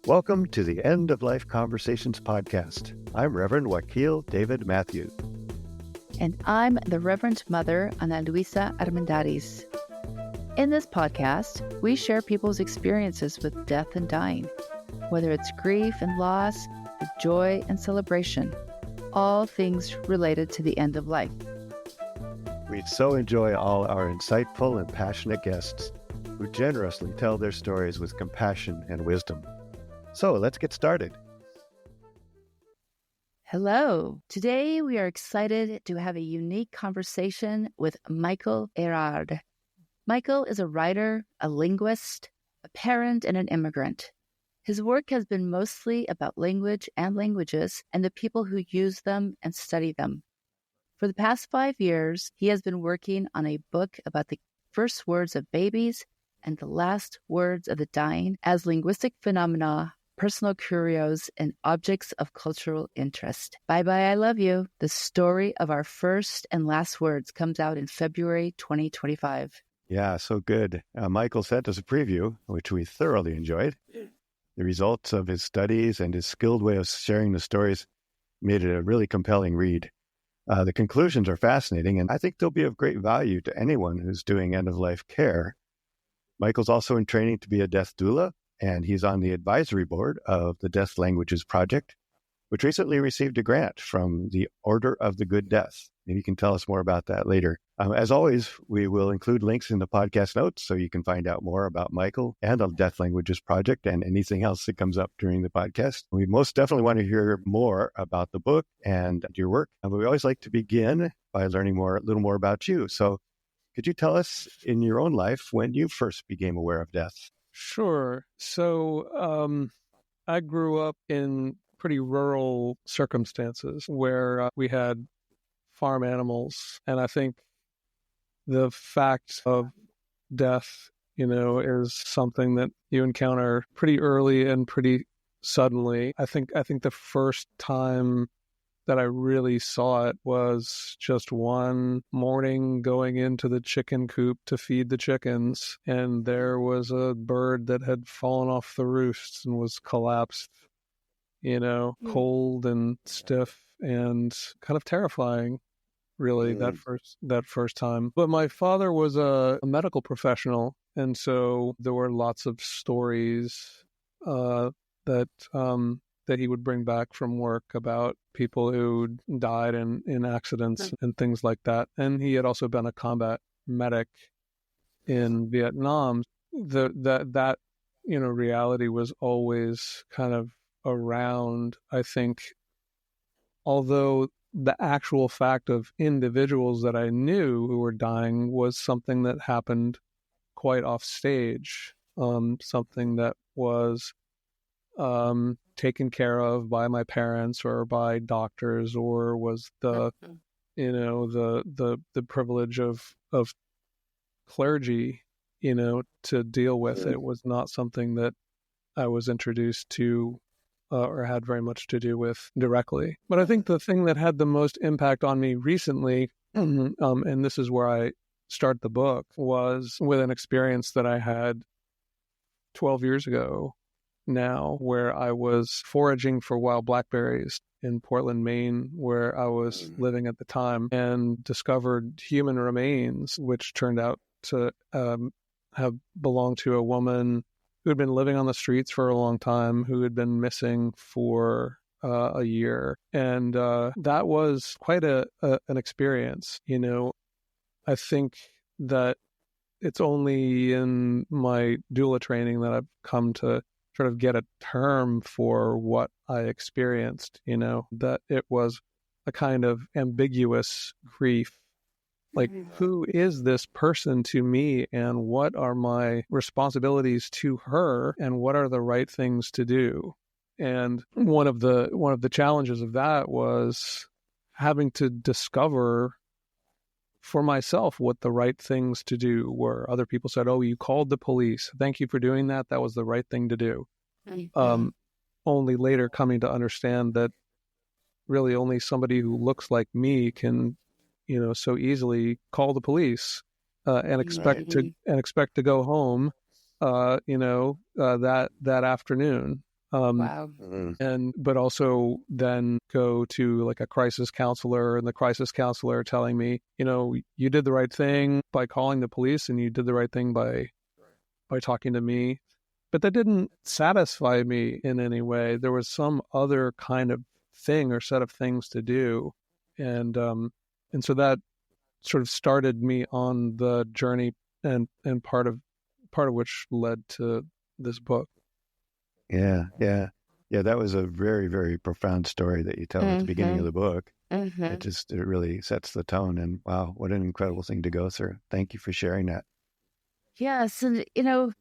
Welcome to the End of Life Conversations podcast. I'm Reverend Wakil David Matthews. And I'm the Reverend Mother Ana Luisa Armendariz. In this podcast, we share people's experiences with death and dying, whether it's grief and loss, or joy and celebration, all things related to the end of life. We so enjoy all our insightful and passionate guests who generously tell their stories with compassion and wisdom. So let's get started. Hello. Today we are excited to have a unique conversation with Michael Erard. Michael is a writer, a linguist, a parent, and an immigrant. His work has been mostly about language and languages and the people who use them and study them. For the past 5 years, he has been working on a book about the first words of babies and the last words of the dying as linguistic phenomena, personal curios, and objects of cultural interest. Bye Bye, I Love You, the story of our first and last words, comes out in February 2025. Yeah, so good. Michael sent us a preview, which we thoroughly enjoyed. The results of his studies and his skilled way of sharing the stories made it a really compelling read. The conclusions are fascinating, and I think they'll be of great value to anyone who's doing end-of-life care. Michael's also in training to be a death doula, and he's on the advisory board of the Death Languages Project, which recently received a grant from the Order of the Good Death. Maybe you can tell us more about that later. As always, we will include links in the podcast notes so you can find out more about Michael and the Death Languages Project and anything else that comes up during the podcast. We most definitely want to hear more about the book and your work. But we always like to begin by learning a little more about you. So could you tell us in your own life when you first became aware of death? Sure. So I grew up in pretty rural circumstances where we had farm animals. And I think the fact of death, is something that you encounter pretty early and pretty suddenly. I think the first time that I really saw it was just one morning going into the chicken coop to feed the chickens, and there was a bird that had fallen off the roost and was collapsed, cold and stiff and kind of terrifying, really, that first time. But my father was a medical professional, and so there were lots of stories that he would bring back from work about people who died in accidents and things like that. And he had also been a combat medic in Vietnam. That reality was always kind of around, I think, although the actual fact of individuals that I knew who were dying was something that happened quite off stage, something that was taken care of by my parents or by doctors, or was the privilege of clergy, to deal with. It was not something that I was introduced to or had very much to do with directly. But I think the thing that had the most impact on me recently, and this is where I start the book, was with an experience that I had 12 years ago now, where I was foraging for wild blackberries in Portland, Maine, where I was living at the time, and discovered human remains, which turned out to have belonged to a woman who had been living on the streets for a long time, who had been missing for a year. And that was quite an experience. I think that it's only in my doula training that I've come to sort of get a term for what I experienced, that it was a kind of ambiguous grief. Like, who is this person to me, and what are my responsibilities to her, and what are the right things to do? And one of the challenges of that was having to discover for myself what the right things to do were. Other people said, "Oh, you called the police. Thank you for doing that. That was the right thing to do." Only later coming to understand that really only somebody who looks like me can, so easily call the police and expect to go home, that afternoon. Wow. But also then go to like a crisis counselor, and the crisis counselor telling me, you did the right thing by calling the police, and you did the right thing by talking to me. But that didn't satisfy me in any way. There was some other kind of thing or set of things to do. And so that sort of started me on the journey, and part of which led to this book. Yeah. That was a very, very profound story that you tell at the beginning of the book. It really sets the tone, and wow, what an incredible thing to go through. Thank you for sharing that. Yes. And,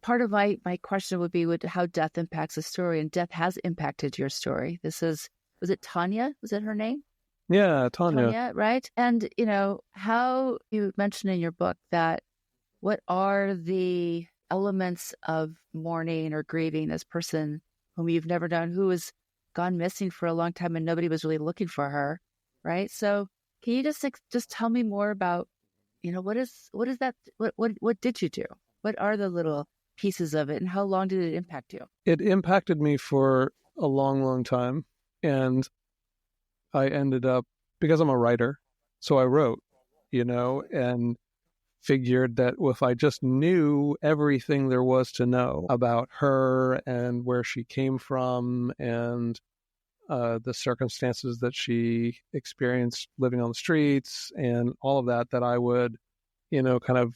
part of my question would be how death impacts a story, and death has impacted your story. Was it Tanya? Was it her name? Yeah, Tanya, right? And, how you mentioned in your book that what are the elements of mourning or grieving this person whom you've never known, who has gone missing for a long time and nobody was really looking for her, right? So can you just tell me more about, what is that? What did you do? What are the little pieces of it, and how long did it impact you? It impacted me for a long, long time. And I ended up, because I'm a writer, so I wrote, and figured that if I just knew everything there was to know about her and where she came from and the circumstances that she experienced living on the streets and all of that, that I would, kind of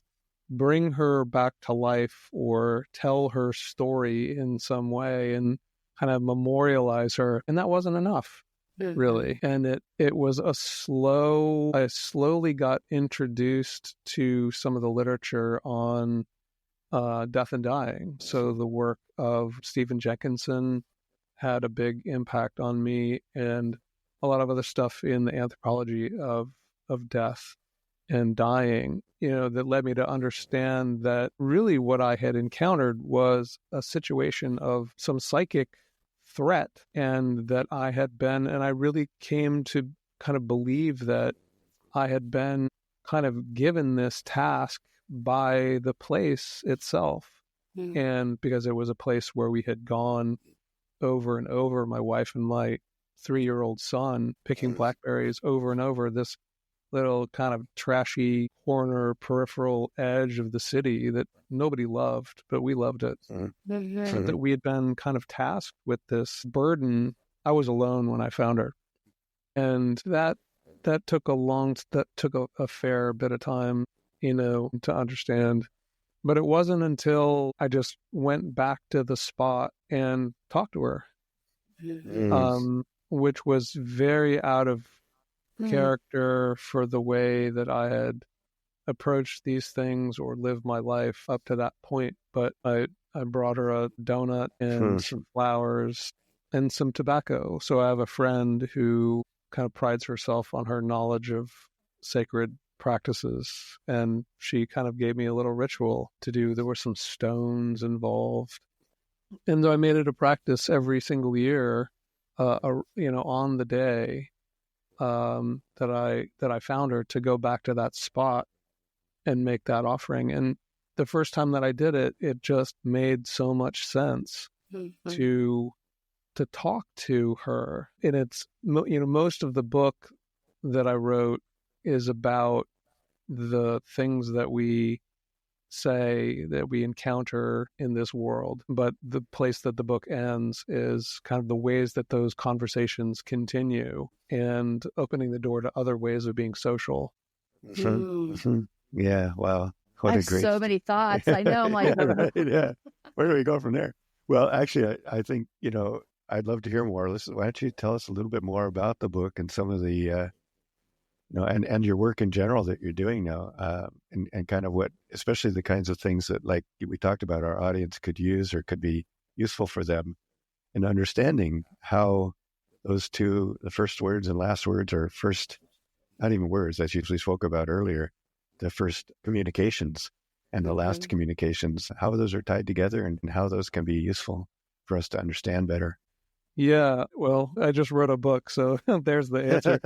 bring her back to life or tell her story in some way and kind of memorialize her. And that wasn't enough. Really. And it was I slowly got introduced to some of the literature on death and dying. So the work of Stephen Jenkinson had a big impact on me, and a lot of other stuff in the anthropology of death and dying, that led me to understand that really what I had encountered was a situation of some psychic threat, and that I really came to kind of believe that I had been kind of given this task by the place itself. And because it was a place where we had gone over and over, my wife and my 3-year-old son, picking blackberries over and over, this little kind of trashy corner peripheral edge of the city that nobody loved, but we loved it. That we had been kind of tasked with this burden. I was alone when I found her. And that took a fair bit of time, to understand. But it wasn't until I just went back to the spot and talked to her, which was very out of character for the way that I had approached these things or lived my life up to that point. But I brought her a donut and some flowers and some tobacco. So I have a friend who kind of prides herself on her knowledge of sacred practices, and she kind of gave me a little ritual to do. There were some stones involved, and I made it a practice every single year, on the day that I found her, to go back to that spot and make that offering. And the first time that I did it, it just made so much sense to talk to her. And it's, most of the book that I wrote is about the things that we say that we encounter in this world. But the place that the book ends is kind of the ways that those conversations continue and opening the door to other ways of being social. Yeah, wow. I have so many thoughts. I know. I'm like, yeah. Where do we go from there? Well, actually, I think, I'd love to hear more. Listen, why don't you tell us a little bit more about the book and some of the, and your work in general that you're doing now, and kind of what, especially the kinds of things that, like we talked about, our audience could use or could be useful for them in understanding how those two, the first words and last words, or first, not even words, as you usually spoke about earlier, the first communications and the last communications, how those are tied together and how those can be useful for us to understand better. Yeah, well, I just wrote a book, so there's the answer.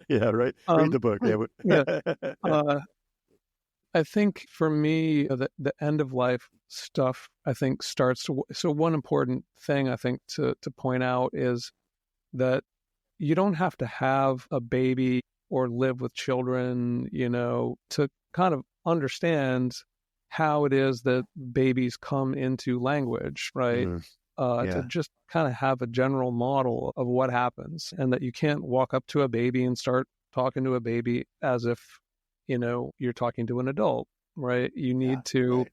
Yeah, right. Read the book. Yeah. I think for me, the end of life stuff, I think starts. So one important thing I think to point out is that you don't have to have a baby or live with children, to kind of understand how it is that babies come into language, right? To just kind of have a general model of what happens, and that you can't walk up to a baby and start talking to a baby as if, you're talking to an adult, right? You need to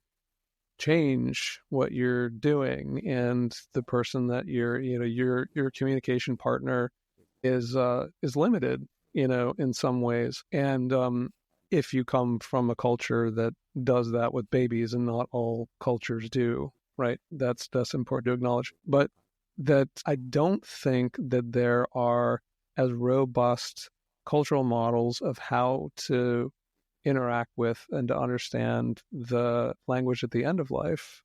change what you're doing, and the person that your communication partner is limited, in some ways. And if you come from a culture that does that with babies, and not all cultures do, right? That's important to acknowledge. But that I don't think that there are as robust cultural models of how to interact with and to understand the language at the end of life.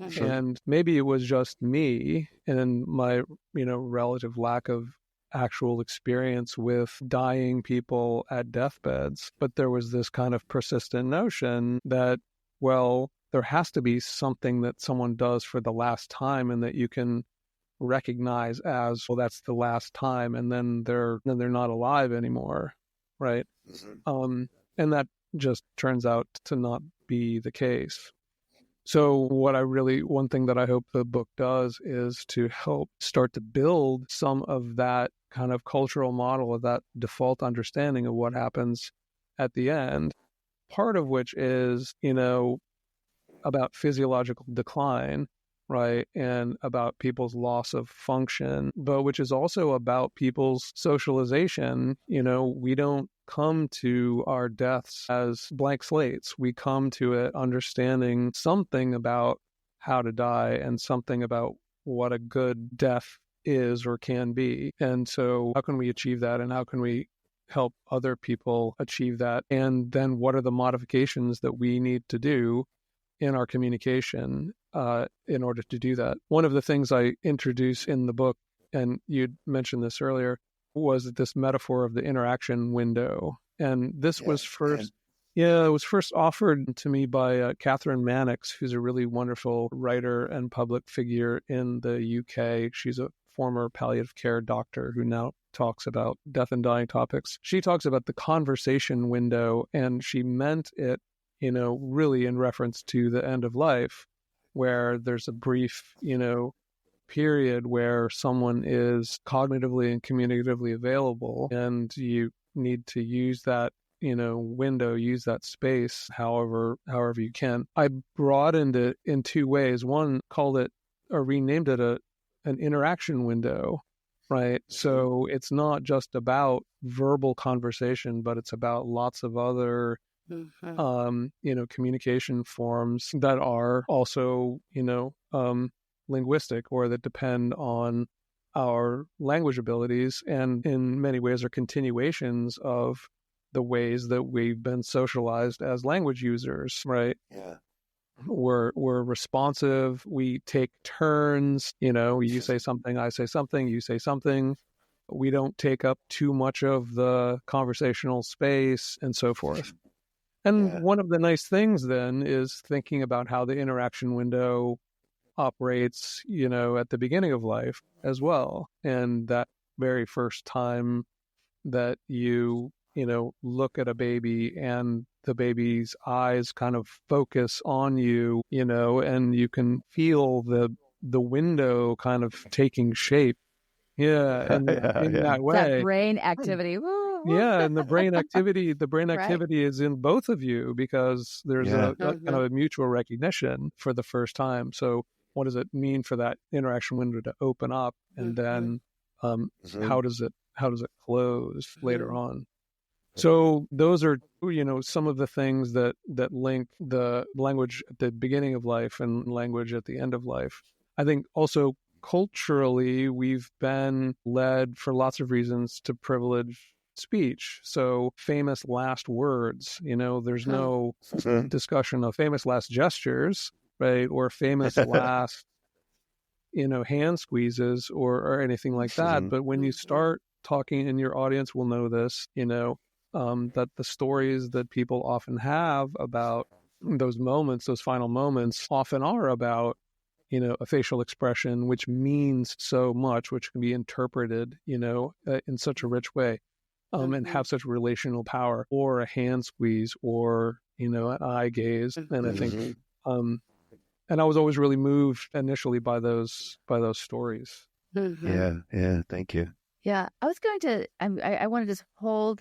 Mm-hmm. And maybe it was just me and my, relative lack of actual experience with dying people at deathbeds. But there was this kind of persistent notion that, well, there has to be something that someone does for the last time, and that you can recognize as, well, that's the last time, and then they're not alive anymore, right? Mm-hmm. And that just turns out to not be the case. So one thing that I hope the book does is to help start to build some of that kind of cultural model, of that default understanding of what happens at the end, part of which is, about physiological decline, right? And about people's loss of function, but which is also about people's socialization. We don't come to our deaths as blank slates. We come to it understanding something about how to die, and something about what a good death is or can be. And so how can we achieve that, and how can we help other people achieve that? And then what are the modifications that we need to do in our communication in order to do that? One of the things I introduce in the book, and you mentioned this earlier, was this metaphor of the interaction window. And this was first, it was first offered to me by Catherine Mannix, who's a really wonderful writer and public figure in the UK. She's a former palliative care doctor who now talks about death and dying topics. She talks about the conversation window, and she meant it, really in reference to the end of life, where there's a brief, period where someone is cognitively and communicatively available, and you need to use that, window, use that space however you can. I broadened it in two ways. One, called it or renamed it an interaction window, right? So it's not just about verbal conversation, but it's about lots of other communication forms that are also, linguistic, or that depend on our language abilities, and in many ways are continuations of the ways that we've been socialized as language users, right? Yeah. We're responsive. We take turns, you say something, I say something, you say something. We don't take up too much of the conversational space, and so forth. And one of the nice things then is thinking about how the interaction window operates, at the beginning of life as well. And that very first time that you look at a baby, and the baby's eyes kind of focus on you, and you can feel the window kind of taking shape. Yeah. And in that way. That brain activity. Woo, woo. Yeah. And the brain activity Right. is in both of you, because there's a kind of a mutual recognition for the first time. So what does it mean for that interaction window to open up? And then how does it close later on? So those are, some of the things that link the language at the beginning of life and language at the end of life. I think also culturally, we've been led for lots of reasons to privilege speech. So famous last words, there's no discussion of famous last gestures, right? Or famous last, hand squeezes or anything like that. But when you start talking, and your audience will know this, that the stories that people often have about those moments, those final moments, often are about, a facial expression, which means so much, which can be interpreted, in such a rich way, and have such relational power, or a hand squeeze, or, an eye gaze. And I think, and I was always really moved initially by those stories. Yeah. Thank you. Yeah, I was going to, I want to just hold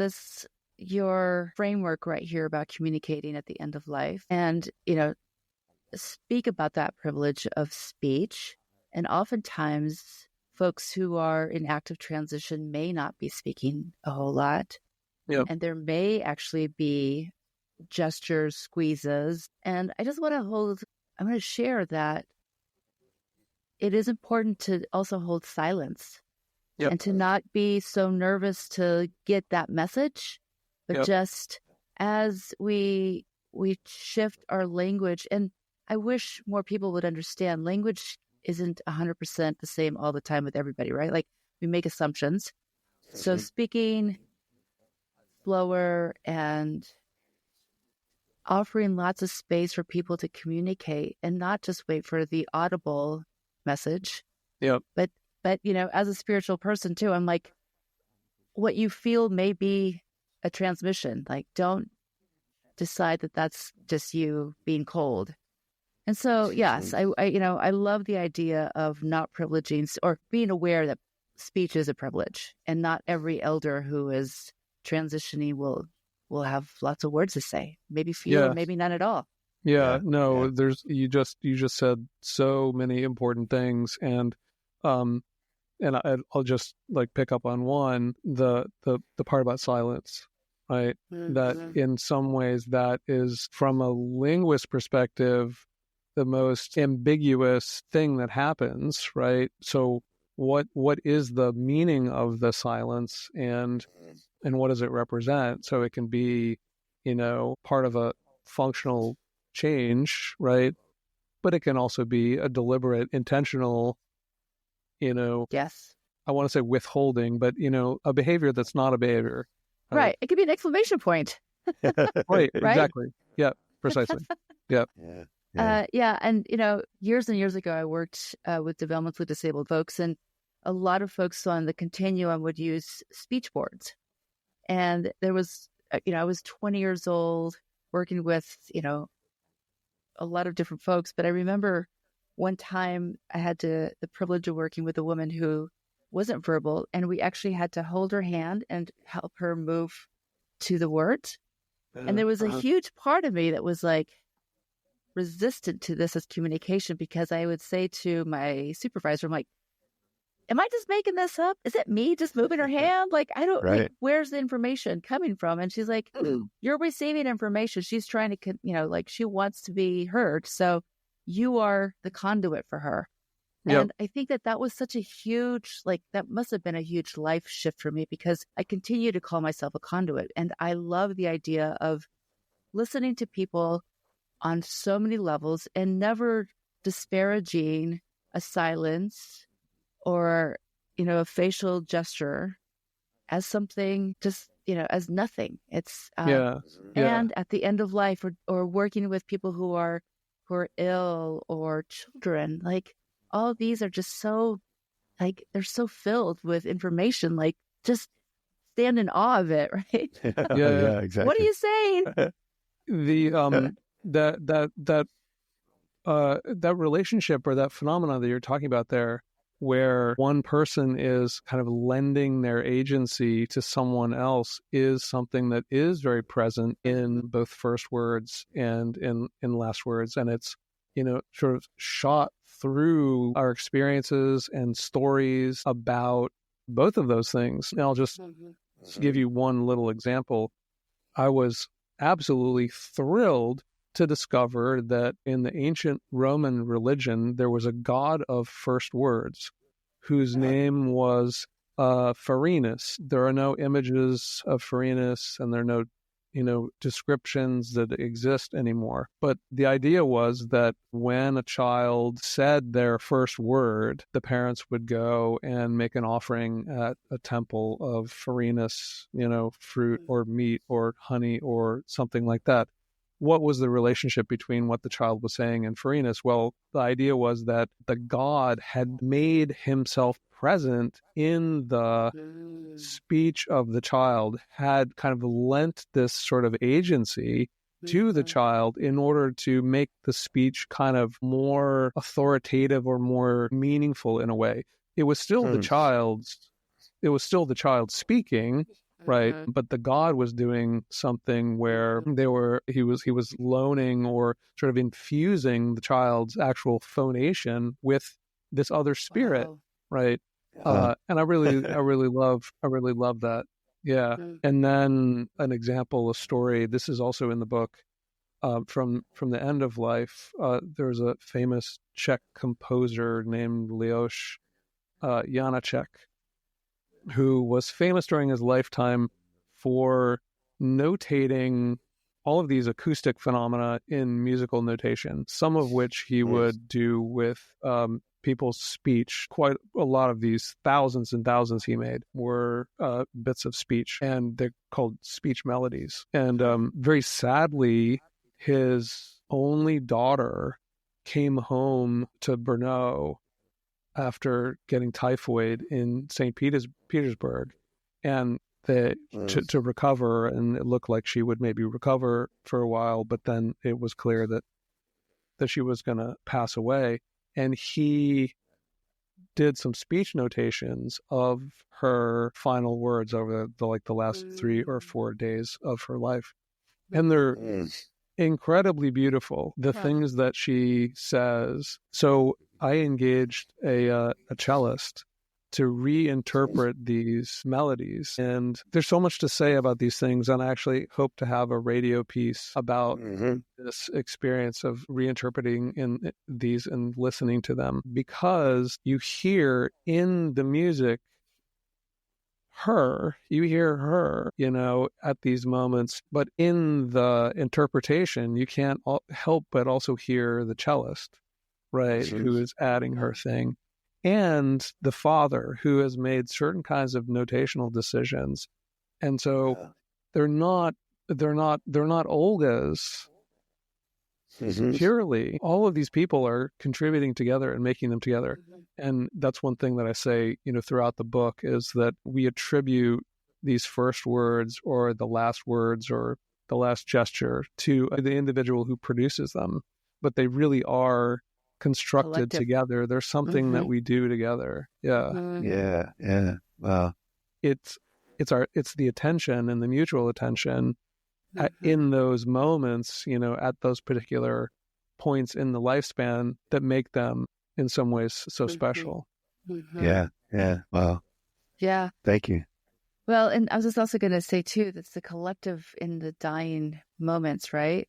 your framework right here about communicating at the end of life and, speak about that privilege of speech. And oftentimes folks who are in active transition may not be speaking a whole lot. Yep. And there may actually be gestures, squeezes. And I just want to I'm going to share that it is important to also hold silence. Yep. And to not be so nervous to get that message, but just as we shift our language, and I wish more people would understand language isn't 100% the same all the time with everybody, right? Like we make assumptions. So speaking slower and offering lots of space for people to communicate and not just wait for the audible message. Yep. But as a spiritual person too, I'm like, what you feel may be a transmission. Like, don't decide that that's just you being cold. And so, yes, I love the idea of not privileging or being aware that speech is a privilege, and not every elder who is transitioning will have lots of words to say. Maybe few, or maybe none at all. There's you just said so many important things, and I'll just like pick up on one, the part about silence, right? That in some ways that is, from a linguist perspective, the most ambiguous thing that happens, right? So what is the meaning of the silence, and what does it represent? So it can be, part of a functional change, right? But it can also be a deliberate, intentional, yes, I want to say withholding, but, a behavior that's not a behavior. Right. It could be an exclamation point. Right. Exactly. Yeah, precisely. Yeah. And, years and years ago, I worked with developmentally disabled folks, and a lot of folks on the continuum would use speech boards. And there was, I was 20 years old working with, a lot of different folks. But I remember one time I had the privilege of working with a woman who wasn't verbal, and we actually had to hold her hand and help her move to the words. And there was a huge part of me that was like resistant to this as communication, because I would say to my supervisor, I'm like, am I just making this up? Is it me just moving her hand? Like, I don't, like, where's the information coming from? And she's like, you're receiving information. She's trying to, like, she wants to be heard. So you are the conduit for her. Yep. And I think that was such a huge, that must have been a huge life shift for me, because I continue to call myself a conduit. And I love the idea of listening to people on so many levels and never disparaging a silence or, a facial gesture as something just, as nothing. It's, and at the end of life, or working with people who are ill, or children, like, all of these are just so, they're so filled with information, just stand in awe of it, right? Yeah, exactly. What are you saying? That relationship, or that phenomenon that you're talking about there, where one person is kind of lending their agency to someone else, is something that is very present in both first words and in last words. And it's, sort of shot through our experiences and stories about both of those things. And I'll just give you one little example. I was absolutely thrilled to discover that in the ancient Roman religion, there was a god of first words whose name was Farinus. There are no images of Farinus, and there are no descriptions that exist anymore. But the idea was that when a child said their first word, the parents would go and make an offering at a temple of farinus, fruit or meat or honey or something like that. What was the relationship between what the child was saying and farinus? Well, the idea was that the god had made himself present in the speech of the child, had kind of lent this sort of agency to the child in order to make the speech kind of more authoritative or more meaningful in a way. It was still the child speaking, right? But the god was doing something where he was loaning or sort of infusing the child's actual phonation with this other spirit, right? And I really love that. Yeah. And then an example, a story. This is also in the book. From the end of life, there's a famous Czech composer named Leoš Janáček, who was famous during his lifetime for notating all of these acoustic phenomena in musical notation, some of which he would do with people's speech. Quite a lot of these, thousands and thousands he made, were bits of speech, and they're called speech melodies. And very sadly, his only daughter came home to Brno after getting typhoid in St. Petersburg, and to recover, and it looked like she would maybe recover for a while, but then it was clear that she was going to pass away. And he did some speech notations of her final words over the last 3 or 4 days of her life. And they're incredibly beautiful, the things that she says. So I engaged a cellist to reinterpret these melodies. And there's so much to say about these things. And I actually hope to have a radio piece about this experience of reinterpreting in these and listening to them, because you hear in the music you hear her, at these moments, but in the interpretation, you can't help but also hear the cellist, right, who is adding her thing. And the father, who has made certain kinds of notational decisions. And so they're not Olgas purely. All of these people are contributing together and making them together. And that's one thing that I say, throughout the book, is that we attribute these first words or the last words or the last gesture to the individual who produces them, but they really are constructed Collective. Together. There's something that we do together. Yeah. Wow. It's the attention and the mutual attention in those moments, at those particular points in the lifespan that make them in some ways so special. Yeah. Wow. Yeah. Thank you. Well, and I was just also going to say too, that's the collective in the dying moments, right?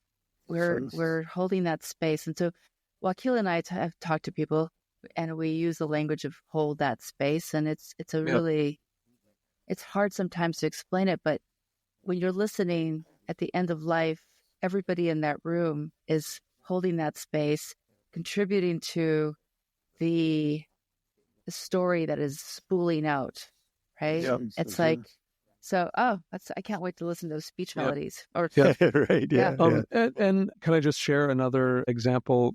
We're holding that space. And so Wakil and I have talked to people, and we use the language of hold that space. And it's hard sometimes to explain it, but when you're listening at the end of life, everybody in that room is holding that space, contributing to the story that is spooling out, right? Yep. It's like, I can't wait to listen to those speech melodies. Or Right. Yeah. And can I just share another example?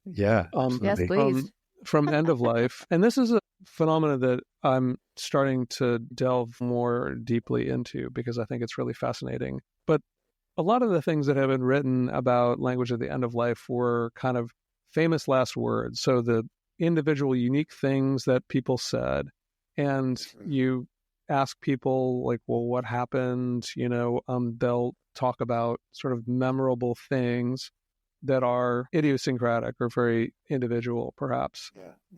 Yeah. Yes, please. From end of life. And this is a phenomena that I'm starting to delve more deeply into because I think it's really fascinating. But a lot of the things that have been written about language at the end of life were kind of famous last words. So the individual unique things that people said, and you ask people like, well, what happened? They'll talk about sort of memorable things that are idiosyncratic or very individual, perhaps.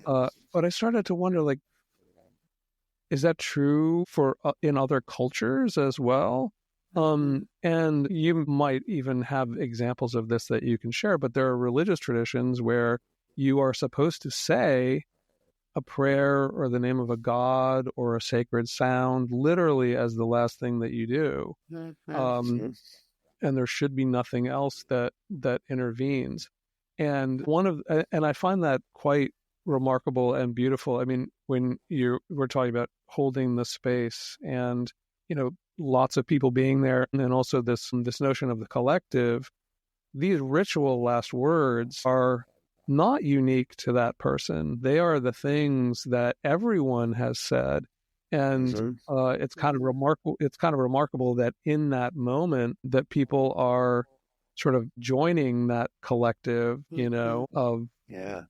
But I started to wonder, like, is that true for in other cultures as well? And you might even have examples of this that you can share, but there are religious traditions where you are supposed to say a prayer or the name of a god or a sacred sound literally as the last thing that you do. and there should be nothing else that intervenes. And I find that quite remarkable and beautiful. I mean, when we're talking about holding the space and, lots of people being there, and then also this notion of the collective, these ritual last words are not unique to that person. They are the things that everyone has said. And it's kind of remarkable. It's kind of remarkable that in that moment that people are sort of joining that collective, of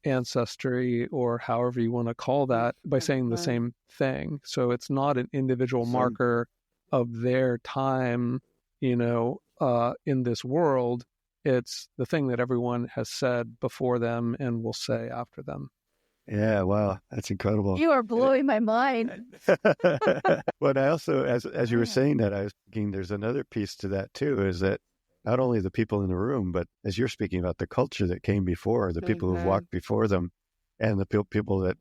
ancestry, or however you want to call that, by saying the same thing. So it's not an individual marker of their time, in this world. It's the thing that everyone has said before them and will say after them. Yeah, wow, that's incredible. You are blowing my mind. But I also, as you were saying that, I was thinking there's another piece to that too, is that not only the people in the room, but as you're speaking about the culture that came before, the people who've walked before them, and the people that,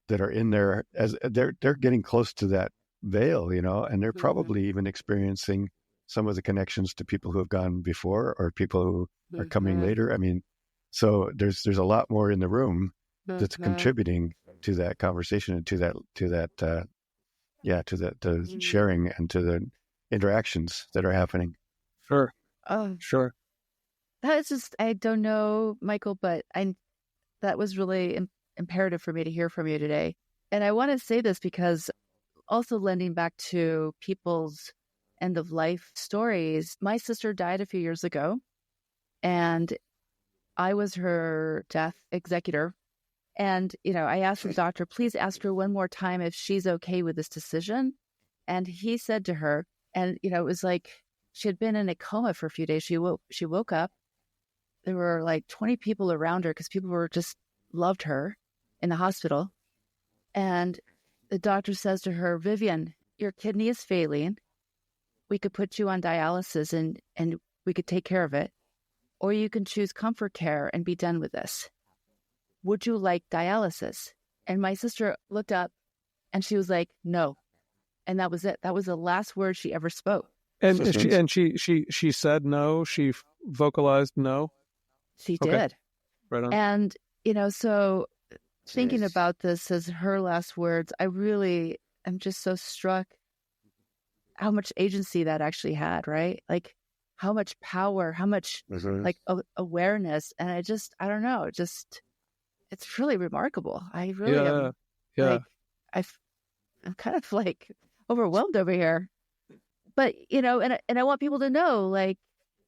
that are in there, as they're getting close to that veil, and they're probably even experiencing some of the connections to people who have gone before or people who are coming later. I mean, so there's a lot more in the room that's contributing to that conversation and to that sharing and to the interactions that are happening. Sure. Oh, sure. That is just, I don't know, Michael, but that was really imperative for me to hear from you today. And I want to say this because also lending back to people's end of life stories. My sister died a few years ago, and I was her death executor. And, I asked the doctor, please ask her one more time if she's okay with this decision. And he said to her, and, it was like she had been in a coma for a few days. She woke up. There were like 20 people around her because people were just loved her in the hospital. And the doctor says to her, Vivian, your kidney is failing. We could put you on dialysis and we could take care of it. Or you can choose comfort care and be done with this. Would you like dialysis? And my sister looked up and she was like, no. And that was it. That was the last word she ever spoke. And she said no. She vocalized no. She did. Right on. And, so thinking about this as her last words, I really am just so struck how much agency that actually had, right? Like how much power, how much like awareness. And I don't know, it's really remarkable. I really am like, I'm kind of like overwhelmed over here. But, and I want people to know, like,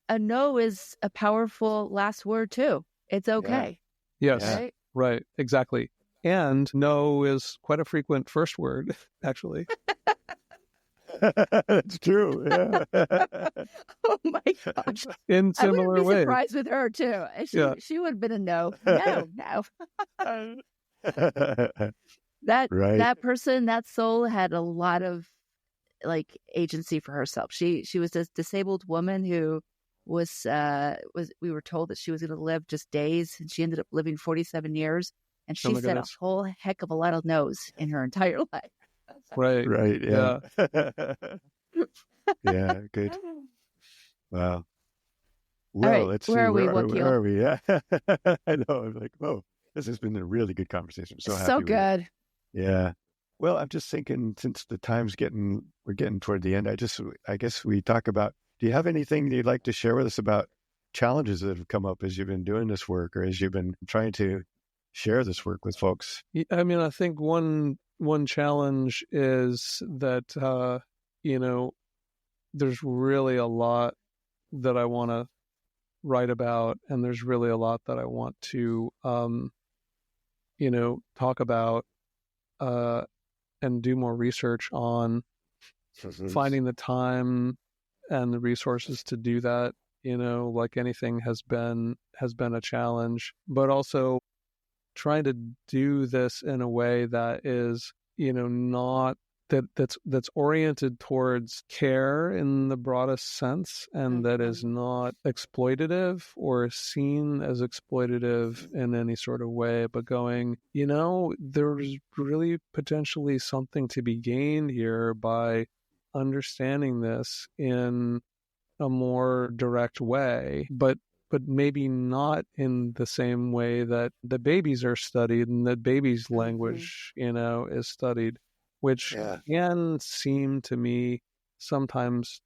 a no is a powerful last word too. It's okay. Yeah. Yes. Right. Exactly. And no is quite a frequent first word, actually. That's true. Yeah. Oh my gosh. In similar ways. I wouldn't be surprised with her too. She would have been a no. No. That person, that soul had a lot of like agency for herself. She was this disabled woman who was we were told that she was going to live just days, and she ended up living 47 years, and she said a whole heck of a lot of no's in her entire life. Right. Yeah. Yeah. Good. Wow. Well, right, let's see. Where are we? Yeah. I know. I'm like, whoa, this has been a really good conversation. I'm so happy. So good. Yeah. Well, I'm just thinking, since the time's we're getting toward the end, I guess we talk about, do you have anything you'd like to share with us about challenges that have come up as you've been doing this work, or as you've been trying to share this work with folks? I mean, I think one challenge is that, there's really a lot that I want to write about, and there's really a lot that I want to, talk about, and do more research on. Finding the time and the resources to do that, like anything has been a challenge, but also trying to do this in a way that is, not that's oriented towards care in the broadest sense, and that is not exploitative or seen as exploitative in any sort of way, but going, there's really potentially something to be gained here by understanding this in a more direct way, but maybe not in the same way that the babies are studied and that babies' language, is studied, which can seem to me sometimes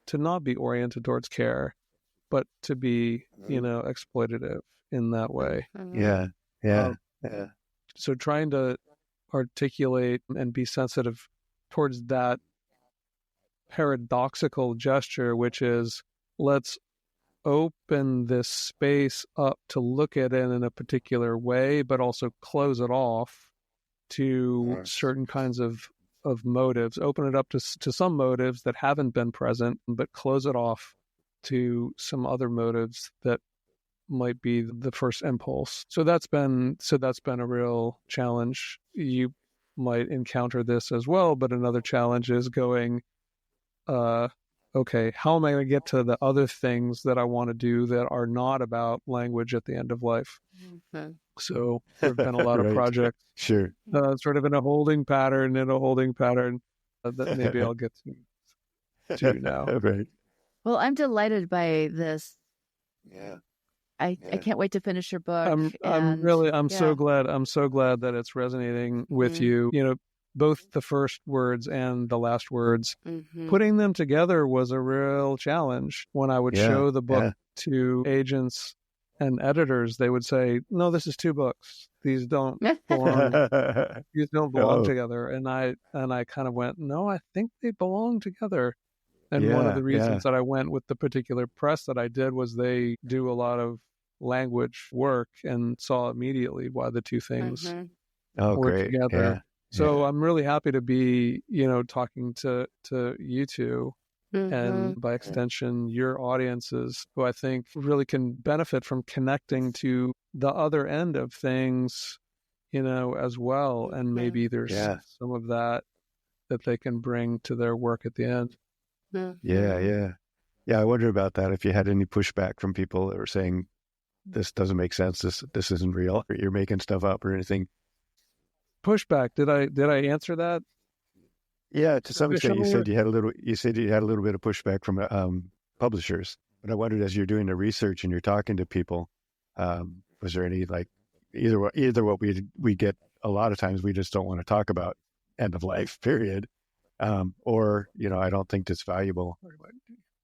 to not be oriented towards care, but to be, exploitative in that way. Yeah. So trying to articulate and be sensitive towards that paradoxical gesture, which is let's open this space up to look at it in a particular way, but also close it off to certain kinds of motives, open it up to some motives that haven't been present, but close it off to some other motives that might be the first impulse. So that's been a real challenge. You might encounter this as well, but another challenge is going, okay, how am I going to get to the other things that I want to do that are not about language at the end of life? So there have been a lot of projects. Sure. Sort of in a holding pattern that maybe I'll get to now. Right. Well, I'm delighted by this. Yeah. I can't wait to finish your book. I'm so glad that it's resonating with you. Both the first words and the last words, putting them together was a real challenge. When I would show the book to agents and editors, they would say, "No, this is two books. These don't belong. These don't belong together." And I kind of went, "No, I think they belong together." And one of the reasons that I went with the particular press that I did was they do a lot of language work and saw immediately why the two things work together. Yeah. So I'm really happy to be, talking to you two and by extension, your audiences who I think really can benefit from connecting to the other end of things, as well. And maybe there's some of that they can bring to their work at the end. Yeah. I wonder about that. If you had any pushback from people that were saying, this doesn't make sense, this isn't real, or you're making stuff up or anything. Pushback. Did I answer that? Yeah, to some extent. You said you had a little bit of pushback from publishers. But I wondered, as you're doing the research and you're talking to people, was there any either what we get a lot of times, we just don't want to talk about end of life, period, or I don't think that's valuable.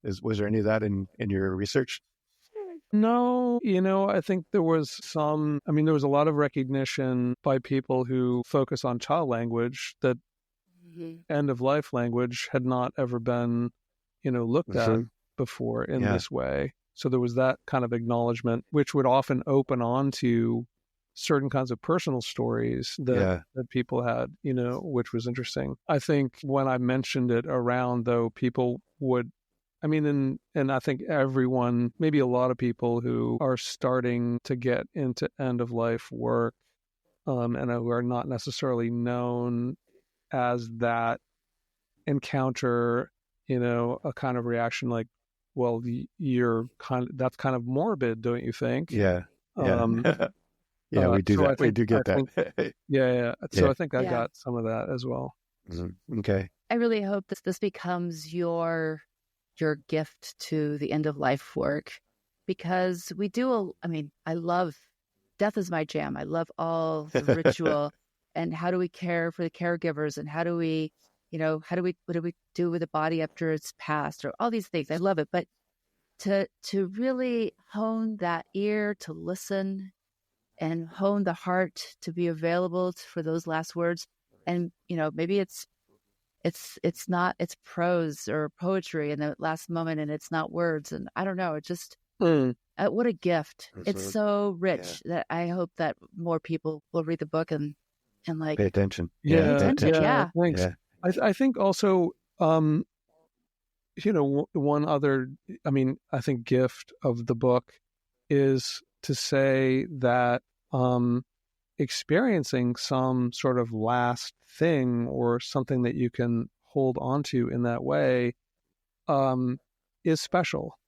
Was there any of that in your research? No, I think there was there was a lot of recognition by people who focus on child language that end of life language had not ever been, looked at before in this way. So there was that kind of acknowledgement, which would often open on to certain kinds of personal stories that people had, which was interesting. I think when I mentioned it around, though, people would, and I think everyone, maybe a lot of people who are starting to get into end of life work, and who are not necessarily known as that, encounter, a kind of reaction like, well, that's kind of morbid, don't you think? Yeah. We do that. We do get that. So I think I got some of that as well. Okay. I really hope this becomes your gift to the end of life work, because we do. I love death is my jam. I love all the ritual and how do we care for the caregivers and how do we, what do we do with the body after it's passed, or all these things. I love it, but to really hone that ear to listen and hone the heart to be available for those last words, and maybe it's prose or poetry in the last moment, and it's not words, and I don't know. It just what a gift! It's so rich that I hope that more people will read the book and pay attention. Thanks. Yeah. I think also, one other, I think gift of the book is to say that experiencing some sort of last thing or something that you can hold onto in that way is special,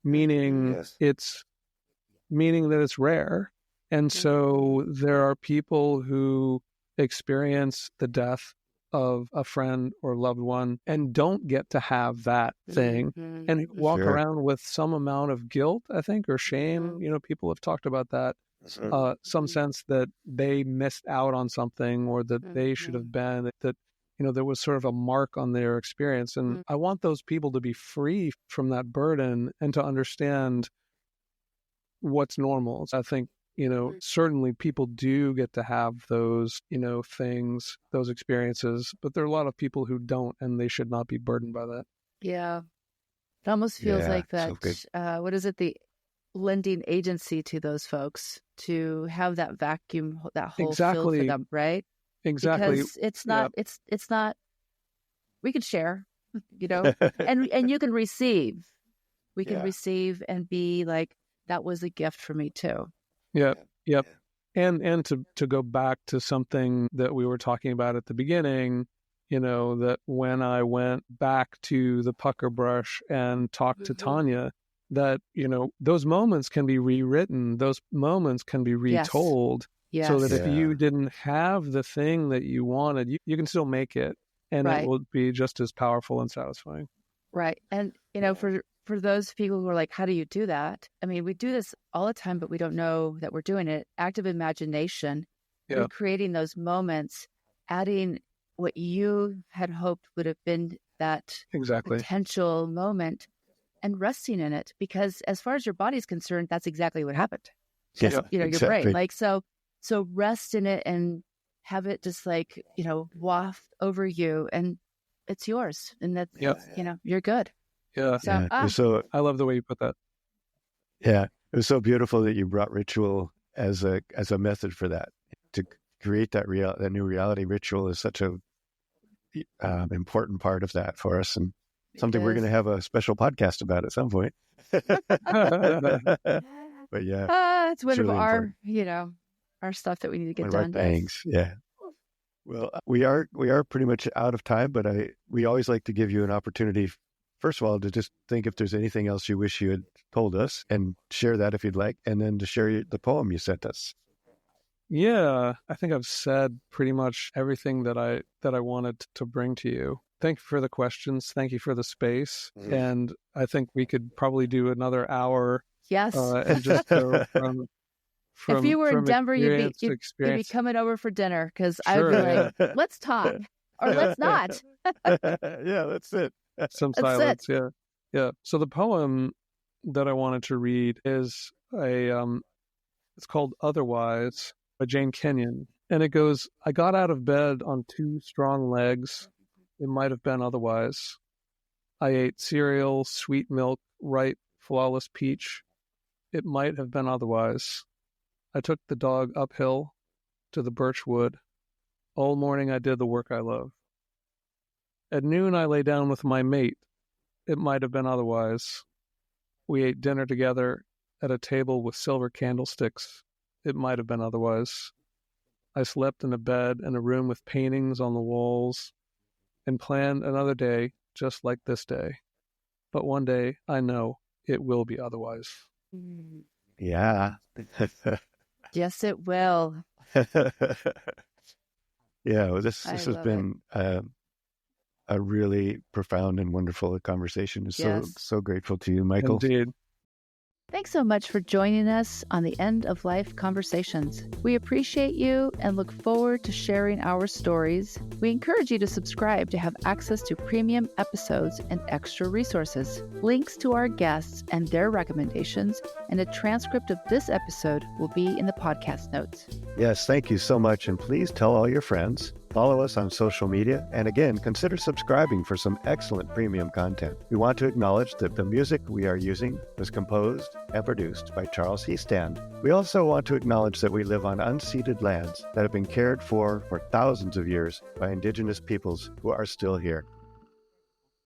meaning that it's rare. And so there are people who experience the death of a friend or loved one and don't get to have that thing and walk Sure. around with some amount of guilt, I think, or shame. People have talked about that. Some sense that they missed out on something or that they should have been, that there was sort of a mark on their experience. And I want those people to be free from that burden and to understand what's normal. I think, certainly people do get to have those, things, those experiences, but there are a lot of people who don't, and they should not be burdened by that. Yeah. It almost feels like so that, what is it, the lending agency to those folks to have that vacuum, that whole fill for them, right? Exactly. Because it's not, we can share, and you can receive. We can receive and be like, that was a gift for me too. Yep. And to go back to something that we were talking about at the beginning, that when I went back to the pucker brush and talked to Tanya, that, those moments can be rewritten, those moments can be retold. Yes. So that if you didn't have the thing that you wanted, you can still make it, and it will be just as powerful and satisfying. Right. And, for those people who are like, how do you do that? I mean, we do this all the time, but we don't know that we're doing it. Active imagination, recreating those moments, adding what you had hoped would have been that potential moment and resting in it. Because as far as your body's concerned, that's exactly what happened. Your brain. Like, so rest in it and have it just like, waft over you, and it's yours. And that's, you're good. Yeah. So I love the way you put that. Yeah. It was so beautiful that you brought ritual as a method for that. To create that new reality, ritual is such a important part of that for us, and something we're going to have a special podcast about at some point. But it's one of our, our stuff that we need to get done. Thanks. Yeah. Well, we are pretty much out of time, but we always like to give you an opportunity, first of all, to just think if there's anything else you wish you had told us, and share that if you'd like, and then to share the poem you sent us. Yeah, I think I've said pretty much everything that I wanted to bring to you. Thank you for the questions. Thank you for the space. And I think we could probably do another hour. Yes. And just go from if you were in Denver, you'd be coming over for dinner, because I would be like, let's talk, or let's not. Yeah, that's it. Some silence. Yeah. So the poem that I wanted to read is it's called Otherwise by Jane Kenyon. And it goes, I got out of bed on 2 strong legs. It might have been otherwise. I ate cereal, sweet milk, ripe, flawless peach. It might have been otherwise. I took the dog uphill to the birch wood. All morning I did the work I love. At noon I lay down with my mate. It might have been otherwise. We ate dinner together at a table with silver candlesticks. It might have been otherwise. I slept in a bed in a room with paintings on the walls and planned another day just like this day. But one day I know it will be otherwise. Yeah. Yes, it will. Yeah, well, this has been a really profound and wonderful conversation. So grateful to you, Michael. Indeed. Thanks so much for joining us on the End of Life Conversations. We appreciate you and look forward to sharing our stories. We encourage you to subscribe to have access to premium episodes and extra resources. Links to our guests and their recommendations and a transcript of this episode will be in the podcast notes. Yes, thank you so much. And please tell all your friends. Follow us on social media, and again, consider subscribing for some excellent premium content. We want to acknowledge that the music we are using was composed and produced by Charles Heastand. We also want to acknowledge that we live on unceded lands that have been cared for thousands of years by Indigenous peoples who are still here.